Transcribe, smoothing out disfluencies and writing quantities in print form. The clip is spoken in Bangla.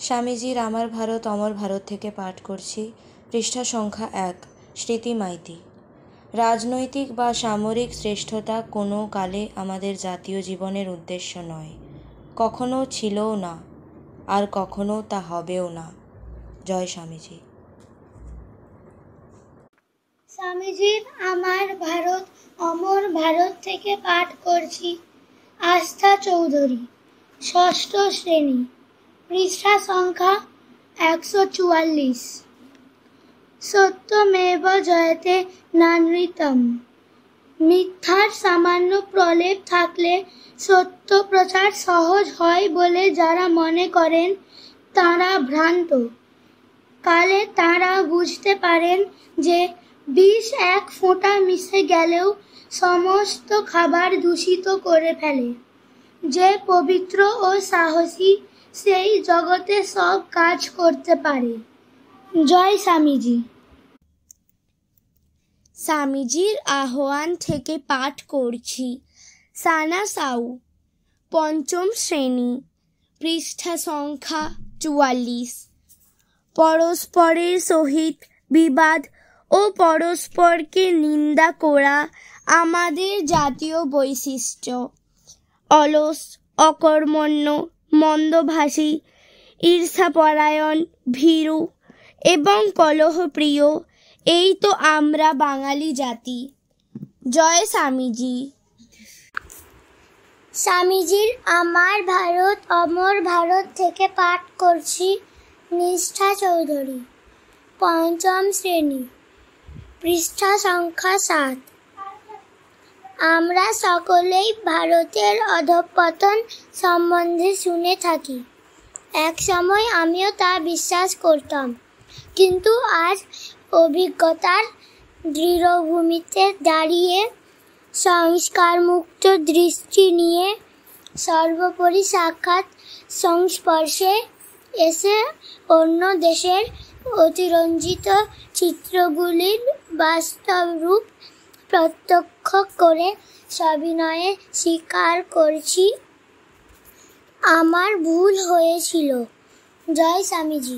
স্বামীজির আমার ভারত অমর ভারত থেকে পাঠ করছি। পৃষ্ঠা সংখ্যা 1। স্মৃতি মাইতি। রাজনৈতিক বা সামরিক শ্রেষ্ঠতা কোনো কালে আমাদের জাতীয় জীবনের উদ্দেশ্য নয়, কখনো ছিলও না, আর কখনো তা হবেও না। জয় স্বামীজি। স্বামীজির আমার ভারত অমর ভারত থেকে পাঠ করছি। আস্থা চৌধুরী, ষষ্ঠ শ্রেণী, পৃষ্ঠা সংখ্যা 144। সত্যমেব জয়তে নানৃতম। মিথ্যার সামান্য প্রলেপ থাকলে সত্য প্রচার সহজ হয় বলে যারা মনে করেন তাঁরা ভ্রান্ত। কালে তাঁরা বুঝতে পারেন যে বিষ এক ফোঁটা মিশে গেলেও সমস্ত খাবার দূষিত করে ফেলে। যে পবিত্র ও সাহসী সেই জগতে সব কাজ করতে পারে। জয় স্বামীজি। স্বামীজির আহ্বান থেকে পাঠ করছি। সানা সাউ, পঞ্চম শ্রেণী, পৃষ্ঠা সংখ্যা 44। পরস্পরের সহিত বিবাদ ও পরস্পরকে নিন্দা করা আমাদের জাতীয় বৈশিষ্ট্য। অলস, অকর্মণ্য, মন্দভাষী, ঈর্ষাপরায়ণ, ভীরু এবং কলহপ্রিয়, এই তো আমরা বাঙালি জাতি। জয় স্বামীজি। স্বামীজির আমার ভারত অমর ভারত থেকে পাঠ করছি। নিষ্ঠা চৌধুরী, পঞ্চম শ্রেণী, পৃষ্ঠা সংখ্যা 7। আমরা সকলেই ভারতের অধঃপতন সম্বন্ধে শুনে থাকি। এক সময় আমিও তা বিশ্বাস করতাম, কিন্তু আজ অভিজ্ঞতার দৃঢ়ভূমিতে দাঁড়িয়ে সংস্কারমুক্ত দৃষ্টি নিয়ে সর্বোপরি সাক্ষাৎ সংস্পর্শে এসে অন্য দেশের অতিরঞ্জিত চিত্রগুলির বাস্তব রূপ প্রত্যক্ষ করে সবিনয়ে স্বীকার করছি আমার ভুল হয়েছিল। জয় স্বামীজি।